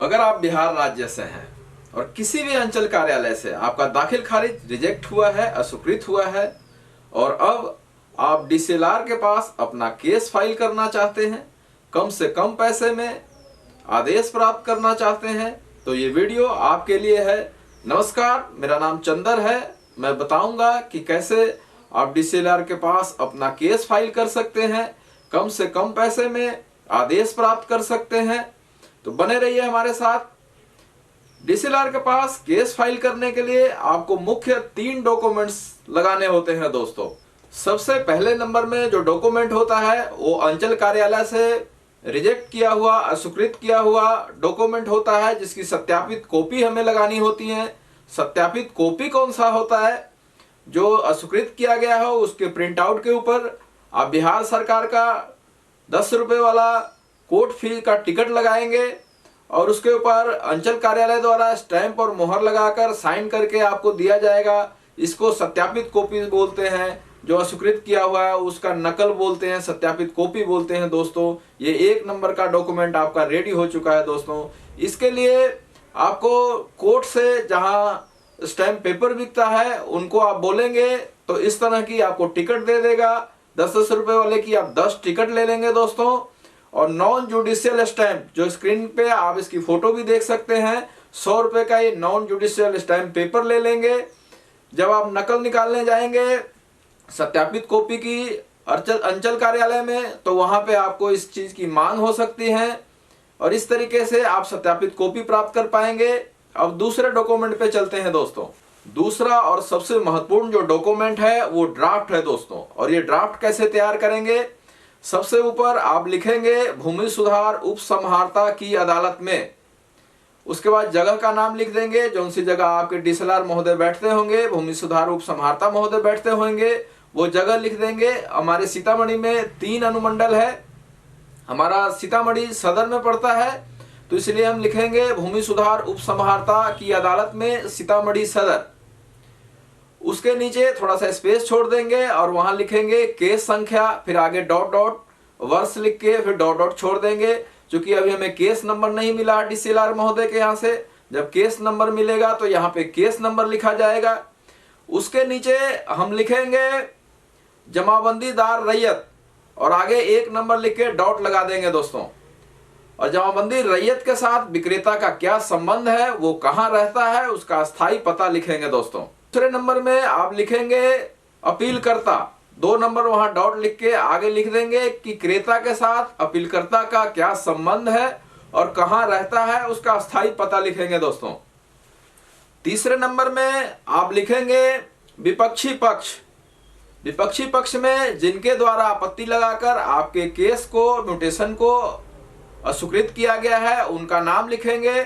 अगर आप बिहार राज्य से हैं और किसी भी अंचल कार्यालय से आपका दाखिल खारिज रिजेक्ट हुआ है, अस्वीकृत हुआ है और अब आप डीसीएलआर के पास अपना केस फाइल करना चाहते हैं, कम से कम पैसे में आदेश प्राप्त करना चाहते हैं, तो ये वीडियो आपके लिए है। नमस्कार, मेरा नाम चंदर है। मैं बताऊंगा कि कैसे आप डीसीएलआर के पास अपना केस फाइल कर सकते हैं, कम से कम पैसे में आदेश प्राप्त कर सकते हैं। तो बने रहिए हमारे साथ। डीसीएलआर के पास केस फाइल करने के लिए आपको मुख्य 3 डॉक्यूमेंट्स लगाने होते हैं दोस्तों। सबसे पहले नंबर में जो डॉक्यूमेंट होता है वो अंचल कार्यालय से रिजेक्ट किया हुआ, अस्वीकृत किया हुआ डॉक्यूमेंट होता है, जिसकी सत्यापित कॉपी हमें लगानी होती है। सत्यापित कॉपी कौन सा होता है? जो अस्वीकृत किया गया हो उसके प्रिंट आउट के ऊपर आप बिहार सरकार का 10 रुपये वाला कोर्ट फी का टिकट लगाएंगे और उसके ऊपर अंचल कार्यालय द्वारा स्टैंप और मोहर लगाकर साइन करके आपको दिया जाएगा। इसको सत्यापित कॉपी बोलते हैं। जो अस्वीकृत किया हुआ है उसका नकल बोलते हैं, सत्यापित कॉपी बोलते हैं दोस्तों। ये 1 नंबर का डॉक्यूमेंट आपका रेडी हो चुका है दोस्तों। इसके लिए आपको कोर्ट से जहां स्टैंप पेपर बिकता है उनको आप बोलेंगे तो इस तरह की आपको टिकट दे देगा। 10-10 रुपये वाले की आप 10 टिकट ले लेंगे दोस्तों। और नॉन जुडिशियल स्टैंप, जो स्क्रीन पे आप इसकी फोटो भी देख सकते हैं, 100 रुपये का ये नॉन जुडिशियल स्टैंप पेपर ले लेंगे। जब आप नकल निकालने जाएंगे सत्यापित कॉपी की अंचल कार्यालय में, तो वहां पे आपको इस चीज की मांग हो सकती है और इस तरीके से आप सत्यापित कॉपी प्राप्त कर पाएंगे। अब दूसरे डॉक्यूमेंट पे चलते हैं दोस्तों। दूसरा और सबसे महत्वपूर्ण जो डॉक्यूमेंट है वो ड्राफ्ट है दोस्तों। और ये ड्राफ्ट कैसे तैयार करेंगे? सबसे ऊपर आप लिखेंगे भूमि सुधार उप समहर्ता की अदालत में। उसके बाद जगह का नाम लिख देंगे, जो सी जगह आपके डीसीएलआर महोदय बैठते होंगे, भूमि सुधार उप समहर्ता महोदय बैठते होंगे, वो जगह लिख देंगे। हमारे सीतामढ़ी में 3 अनुमंडल है, हमारा सीतामढ़ी सदर में पड़ता है, तो इसलिए हम लिखेंगे भूमि सुधार उप समहर्ता की अदालत में सीतामढ़ी सदर। उसके नीचे थोड़ा सा स्पेस छोड़ देंगे और वहां लिखेंगे केस संख्या, फिर आगे डॉट डॉट वर्ष लिख के फिर डॉट डॉट छोड़ देंगे। क्योंकि अभी हमें केस नंबर नहीं मिला डीसीएलआर महोदय के यहाँ से, जब केस नंबर मिलेगा तो यहाँ पे केस नंबर लिखा जाएगा। उसके नीचे हम लिखेंगे जमाबंदीदार रैयत और आगे 1 नंबर लिख के डॉट लगा देंगे दोस्तों। और जमाबंदी रैयत के साथ विक्रेता का क्या संबंध है, वो कहाँ रहता है, उसका स्थायी पता लिखेंगे दोस्तों। दूसरे नंबर में आप लिखेंगे अपीलकर्ता, 2 नंबर वहां डॉट लिख के आगे लिख देंगे कि क्रेता के साथ अपीलकर्ता का क्या संबंध है और कहां रहता है, उसका स्थायी पता लिखेंगे दोस्तों। तीसरे नंबर में आप लिखेंगे विपक्षी पक्ष। विपक्षी पक्ष में जिनके द्वारा आपत्ति लगाकर आपके केस को, म्यूटेशन को अस्वीकृत किया गया है, उनका नाम लिखेंगे।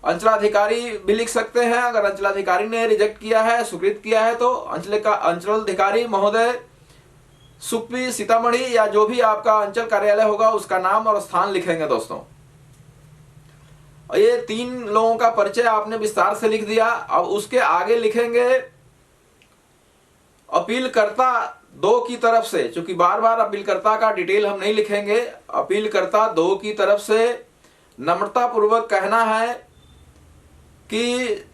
अंचलाधिकारी भी लिख सकते हैं। अगर अंचलाधिकारी ने रिजेक्ट किया है, स्वीकृत किया है, तो अंचलाधिकारी महोदय सुप्री सीतामढ़ी या जो भी आपका अंचल कार्यालय होगा उसका नाम और स्थान लिखेंगे दोस्तों। और ये 3 लोगों का परिचय आपने विस्तार से लिख दिया। अब उसके आगे लिखेंगे अपीलकर्ता 2 की तरफ से, क्योंकि बार बार अपीलकर्ता का डिटेल हम नहीं लिखेंगे। अपीलकर्ता 2 की तरफ से नम्रता पूर्वक कहना है कि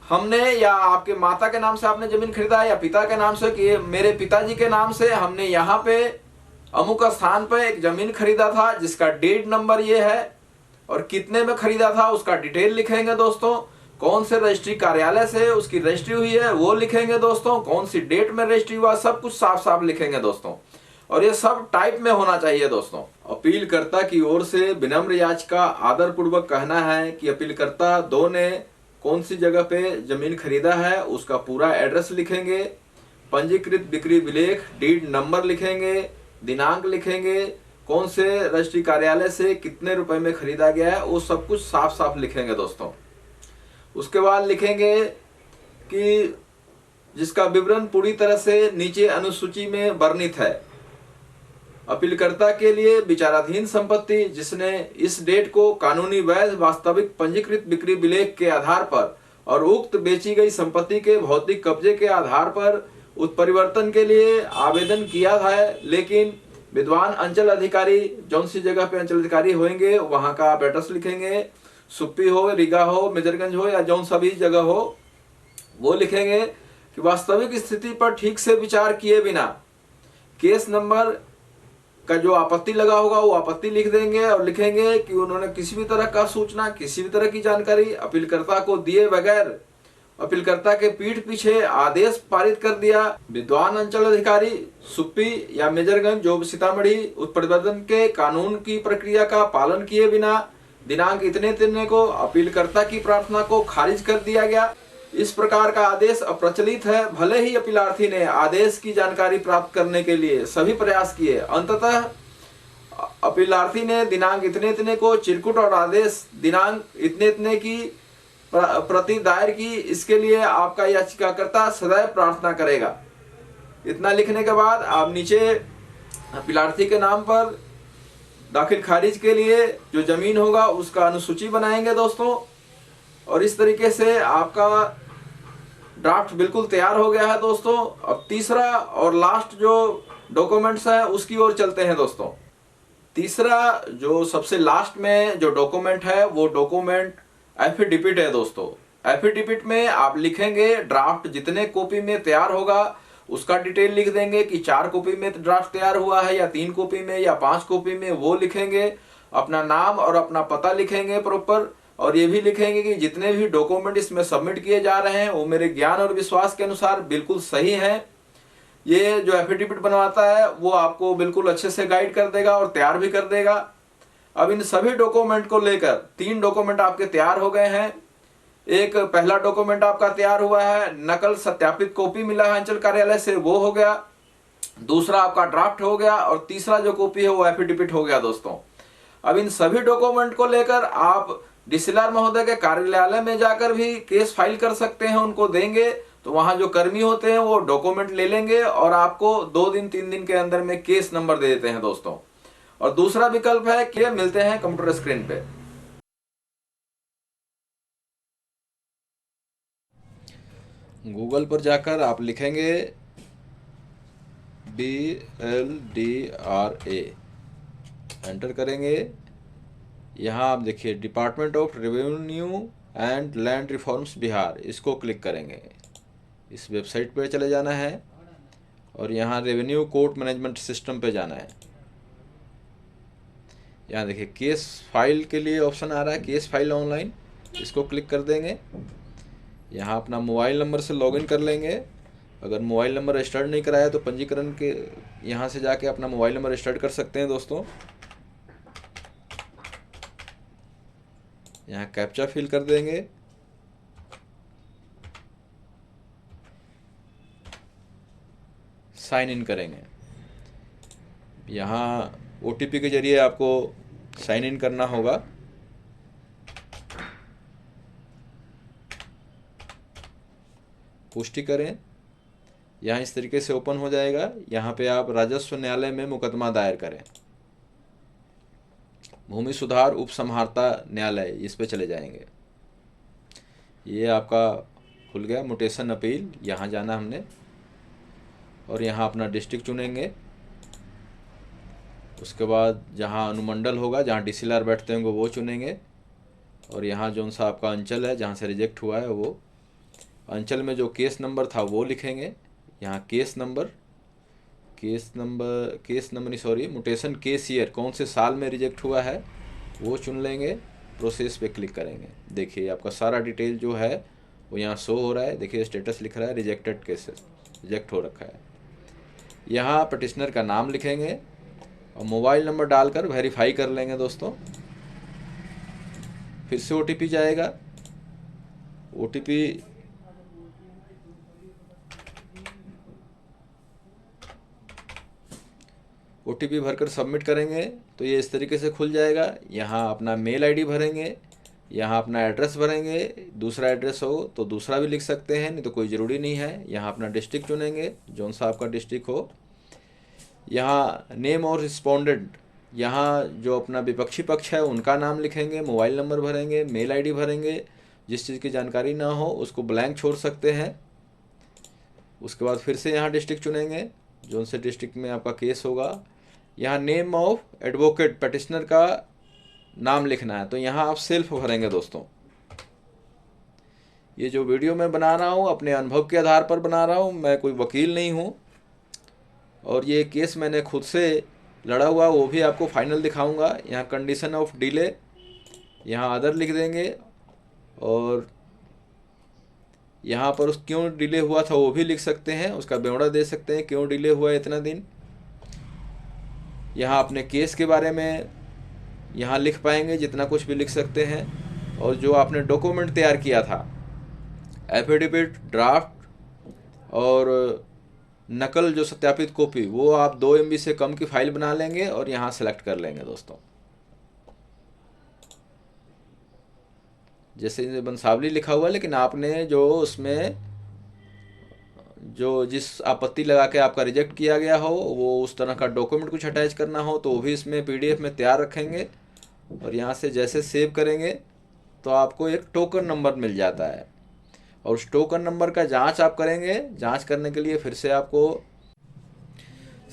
हमने, या आपके माता के नाम से आपने जमीन खरीदा है या पिता के नाम से, कि मेरे पिताजी के नाम से हमने यहाँ पे अमुक स्थान पे एक जमीन खरीदा था जिसका डेट नंबर ये है और कितने में खरीदा था उसका डिटेल लिखेंगे दोस्तों। कौन से रजिस्ट्री कार्यालय से उसकी रजिस्ट्री हुई है वो लिखेंगे दोस्तों। कौन सी डेट में रजिस्ट्री हुआ, सब कुछ साफ साफ लिखेंगे दोस्तों। और ये सब टाइप में होना चाहिए दोस्तों। अपीलकर्ता की ओर से विनम्र याचिका आदर पूर्वक कहना है कि अपीलकर्ता 2 ने कौन सी जगह पे जमीन खरीदा है उसका पूरा एड्रेस लिखेंगे, पंजीकृत बिक्री विलेख डीड नंबर लिखेंगे, दिनांक लिखेंगे, कौन से रजिस्ट्री कार्यालय से कितने रुपए में खरीदा गया है, वो सब कुछ साफ साफ लिखेंगे दोस्तों। उसके बाद लिखेंगे कि जिसका विवरण पूरी तरह से नीचे अनुसूची में वर्णित है। अपीलकर्ता के लिए विचाराधीन संपत्ति जिसने इस डेट को कानूनी वैध वास्तविक पंजीकृत बिक्री विलेख के आधार पर और उक्त बेची गई संपत्ति के भौतिक कब्जे के आधार पर उत्परिवर्तन के लिए आवेदन किया है, लेकिन विद्वान अंचल अधिकारी, जौन सी जगह पे अंचल अधिकारी होंगे वहां का आप एड्रेस लिखेंगे, सुप्पी हो, रीगा हो, मेजरगंज हो या जौन सा भी जगह हो, वो लिखेंगे कि वास्तविक स्थिति पर ठीक से विचार किए बिना केस नंबर का जो आपत्ति लगा होगा वो आपत्ति लिख देंगे और लिखेंगे कि उन्होंने किसी भी तरह का सूचना, किसी भी तरह की जानकारी अपीलकर्ता को दिए बगैर अपीलकर्ता के पीठ पीछे आदेश पारित कर दिया। विद्वान अंचल अधिकारी सुप्पी या मेजरगंज जो सीतामढ़ी उत्परिवर्तन के कानून की प्रक्रिया का पालन किए बिना दिनांक इतने को अपीलकर्ता की प्रार्थना को खारिज कर दिया गया। इस प्रकार का आदेश अप्रचलित है। भले ही अपीलार्थी ने आदेश की जानकारी प्राप्त करने के लिए सभी प्रयास किए, अंततः अपीलार्थी ने दिनांक इतने को चिरकुट और आदेश दिनांक इतने की प्रति दायर की। इसके लिए आपका याचिकाकर्ता सदैव प्रार्थना करेगा। इतना लिखने के बाद आप नीचे अपीलार्थी के नाम पर दाखिल खारिज के लिए जो जमीन होगा उसका अनुसूची बनाएंगे दोस्तों। और इस तरीके से आपका ड्राफ्ट बिल्कुल तैयार हो गया है दोस्तों। अब तीसरा और लास्ट जो डॉक्यूमेंट्स है उसकी ओर चलते हैं दोस्तों। तीसरा जो सबसे लास्ट में जो डॉक्यूमेंट है वो डॉक्यूमेंट एफिडेविट है दोस्तों। एफिडेविट में आप लिखेंगे ड्राफ्ट जितने कॉपी में तैयार होगा उसका डिटेल लिख देंगे कि 4 कॉपी में ड्राफ्ट तैयार हुआ है या 3 कॉपी में या 5 कॉपी में, वो लिखेंगे। अपना नाम और अपना पता लिखेंगे प्रॉपर, और ये भी लिखेंगे कि जितने भी डॉक्यूमेंट इसमें सबमिट किए जा रहे हैं वो मेरे ज्ञान और विश्वास के अनुसार बिल्कुल सही है। ये जो एफिडेविट बनवाता है वो आपको बिल्कुल अच्छे से गाइड कर देगा और तैयार भी कर देगा। अब इन सभी डॉक्यूमेंट को लेकर 3 डॉक्यूमेंट आपके तैयार हो गए हैं। एक पहला डॉक्यूमेंट आपका तैयार हुआ है, नकल सत्यापित कॉपी मिला है अंचल कार्यालय से, वो हो गया। दूसरा आपका ड्राफ्ट हो गया और तीसरा जो कॉपी है वो एफिडेविट हो गया दोस्तों। अब इन सभी डॉक्यूमेंट को लेकर आप डीसीएलआर महोदय के कार्यालय में जाकर भी केस फाइल कर सकते हैं। उनको देंगे तो वहां जो कर्मी होते हैं वो डॉक्यूमेंट ले लेंगे और आपको 2 दिन 3 दिन के अंदर में केस नंबर दे देते हैं दोस्तों। और दूसरा विकल्प है कि मिलते हैं कंप्यूटर स्क्रीन पे। गूगल पर जाकर आप लिखेंगे BLDRA, एंटर करेंगे। यहाँ आप देखिए department of revenue and land reforms Bihar, इसको क्लिक करेंगे। इस वेबसाइट पर चले जाना है और यहाँ रेवेन्यू कोर्ट मैनेजमेंट सिस्टम पे जाना है। यहाँ देखिए केस फाइल के लिए ऑप्शन आ रहा है, केस फाइल ऑनलाइन, इसको क्लिक कर देंगे। यहाँ अपना मोबाइल नंबर से लॉगिन कर लेंगे। अगर मोबाइल नंबर रजिस्टर्ड नहीं कराया तो पंजीकरण के यहाँ से जाके अपना मोबाइल नंबर रजिस्टर्ड कर सकते हैं दोस्तों। यहाँ कैप्चा फिल कर देंगे। साइन इन करेंगे। यहाँ OTP के जरिए आपको साइन इन करना होगा। पुष्टि करें। यहाँ इस तरीके से ओपन हो जाएगा। यहाँ पे आप राजस्व न्यायालय में मुकदमा दायर करें। भूमि सुधार उप समहर्ता न्यायालय, इस पे चले जाएंगे। ये आपका खुल गया म्यूटेशन अपील, यहाँ जाना हमने और यहाँ अपना डिस्ट्रिक्ट चुनेंगे। उसके बाद जहाँ अनुमंडल होगा, जहाँ डीसीएलआर बैठते होंगे वो चुनेंगे। और यहाँ जौन सा आपका अंचल है जहाँ से रिजेक्ट हुआ है वो अंचल में जो केस नंबर था वो लिखेंगे। यहाँ केस नंबर नहीं सॉरी म्यूटेशन केस ईयर, कौन से साल में रिजेक्ट हुआ है वो चुन लेंगे। प्रोसेस पे क्लिक करेंगे। देखिए आपका सारा डिटेल जो है वो यहाँ शो हो रहा है। देखिए स्टेटस लिख रहा है रिजेक्टेड केसेस, रिजेक्ट हो रखा है। यहाँ पटिशनर का नाम लिखेंगे और मोबाइल नंबर डालकर वेरीफाई कर लेंगे दोस्तों। फिर से OTP जाएगा। OTP भरकर सबमिट करेंगे तो ये इस तरीके से खुल जाएगा। यहाँ अपना मेल ID भरेंगे, यहाँ अपना एड्रेस भरेंगे। दूसरा एड्रेस हो तो दूसरा भी लिख सकते हैं, नहीं तो कोई ज़रूरी नहीं है। यहाँ अपना डिस्ट्रिक्ट चुनेंगे, जौन सा आपका डिस्ट्रिक्ट हो। यहाँ नेम और रिस्पोंडेंट, यहाँ जो अपना विपक्षी पक्ष है उनका नाम लिखेंगे, मोबाइल नंबर भरेंगे, मेल ID भरेंगे। जिस चीज़ की जानकारी ना हो उसको ब्लैंक छोड़ सकते हैं। उसके बाद फिर से यहाँ डिस्ट्रिक्ट चुनेंगे, जौन से डिस्ट्रिक्ट में आपका केस होगा। यहाँ नेम ऑफ एडवोकेट, पटिशनर का नाम लिखना है, तो यहाँ आप सेल्फ भरेंगे दोस्तों। ये जो वीडियो मैं बना रहा हूँ अपने अनुभव के आधार पर बना रहा हूँ, मैं कोई वकील नहीं हूँ। और ये केस मैंने खुद से लड़ा हुआ, वो भी आपको फाइनल दिखाऊंगा। यहाँ कंडीशन ऑफ डिले, यहाँ अदर लिख देंगे, और यहाँ पर उस क्यों डिले हुआ था वो भी लिख सकते हैं, उसका ब्यौरा दे सकते हैं क्यों डिले हुआ इतना दिन। यहाँ अपने केस के बारे में यहाँ लिख पाएंगे, जितना कुछ भी लिख सकते हैं। और जो आपने डॉक्यूमेंट तैयार किया था, एफिडेविट, ड्राफ्ट और नकल जो सत्यापित कॉपी, वो आप 2 MB से कम की फाइल बना लेंगे और यहाँ सेलेक्ट कर लेंगे दोस्तों। जैसे बंसावली लिखा हुआ है, लेकिन आपने जो उसमें जो जिस आपत्ति लगा के आपका रिजेक्ट किया गया हो, वो उस तरह का डॉक्यूमेंट कुछ अटैच करना हो तो वो भी इसमें PDF में तैयार रखेंगे। और यहाँ से जैसे सेव करेंगे तो आपको एक टोकन नंबर मिल जाता है, और उस टोकन नंबर का जांच आप करेंगे। जांच करने के लिए फिर से आपको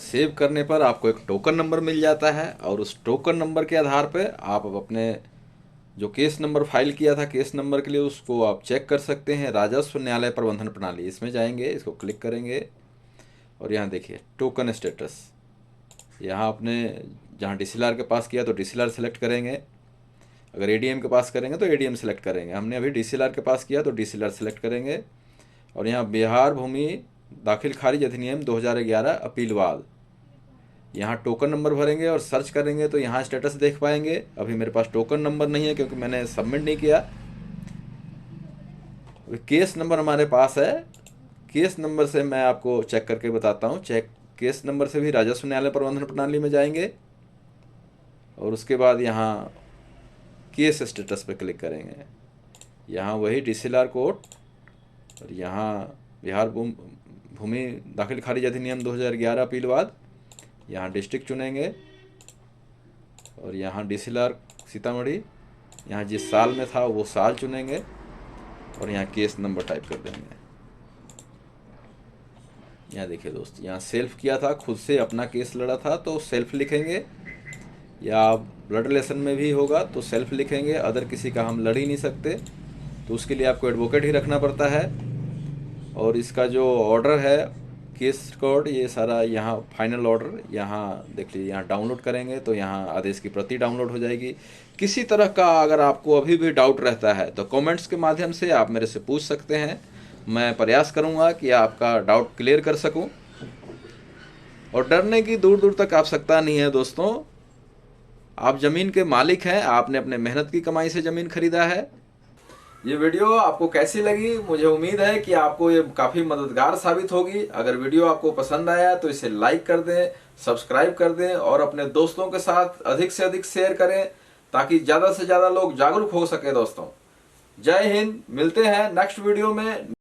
सेव करने पर आपको एक टोकन नंबर मिल जाता है, और उस टोकन नंबर के आधार पर आप अपने जो केस नंबर फाइल किया था, केस नंबर के लिए उसको आप चेक कर सकते हैं। राजस्व न्यायालय प्रबंधन प्रणाली, इसमें जाएंगे, इसको क्लिक करेंगे और यहाँ देखिए टोकन स्टेटस। यहाँ आपने जहाँ DCLR के पास किया तो DCLR सेलेक्ट करेंगे, अगर ADM के पास करेंगे तो ADM सेलेक्ट करेंगे। हमने अभी DCLR के पास किया तो DCLR सेलेक्ट करेंगे। और यहाँ बिहार भूमि दाखिल खारिज अधिनियम 2011 अपीलवाद, यहाँ टोकन नंबर भरेंगे और सर्च करेंगे तो यहाँ स्टेटस देख पाएंगे। अभी मेरे पास टोकन नंबर नहीं है क्योंकि मैंने सबमिट नहीं किया। केस नंबर हमारे पास है, केस नंबर से मैं आपको चेक करके बताता हूँ। केस नंबर से भी राजस्व न्यायालय प्रबंधन प्रणाली में जाएंगे, और उसके बाद यहाँ केस स्टेटस पर क्लिक करेंगे। यहाँ वही DCLR कोड, और यहाँ बिहार भूमि दाखिल खारिज अधिनियम 2011 अपीलवाद, यहाँ डिस्ट्रिक्ट चुनेंगे, और यहाँ DCLR सीतामढ़ी, यहाँ जिस साल में था वो साल चुनेंगे, और यहाँ केस नंबर टाइप कर देंगे। यहाँ देखिए दोस्त, यहाँ सेल्फ किया था, खुद से अपना केस लड़ा था तो सेल्फ लिखेंगे, या ब्लड रिलेशन में भी होगा तो सेल्फ लिखेंगे। अदर किसी का हम लड़ ही नहीं सकते, तो उसके लिए आपको एडवोकेट ही रखना पड़ता है। और इसका जो ऑर्डर है, केस कोड, ये सारा यहाँ फाइनल ऑर्डर यहाँ देख लीजिए। यहाँ डाउनलोड करेंगे तो यहाँ आदेश की प्रति डाउनलोड हो जाएगी। किसी तरह का अगर आपको अभी भी डाउट रहता है तो कमेंट्स के माध्यम से आप मेरे से पूछ सकते हैं, मैं प्रयास करूँगा कि आपका डाउट क्लियर कर सकूँ। और डरने की दूर दूर तक आवश्यकता नहीं है दोस्तों, आप ज़मीन के मालिक हैं, आपने अपने मेहनत की कमाई से ज़मीन खरीदा है। ये वीडियो आपको कैसी लगी? मुझे उम्मीद है कि आपको ये काफ़ी मददगार साबित होगी। अगर वीडियो आपको पसंद आया तो इसे लाइक कर दें, सब्सक्राइब कर दें, और अपने दोस्तों के साथ अधिक से अधिक शेयर करें, ताकि ज़्यादा से ज़्यादा लोग जागरूक हो सके दोस्तों। जय हिंद, मिलते हैं नेक्स्ट वीडियो में।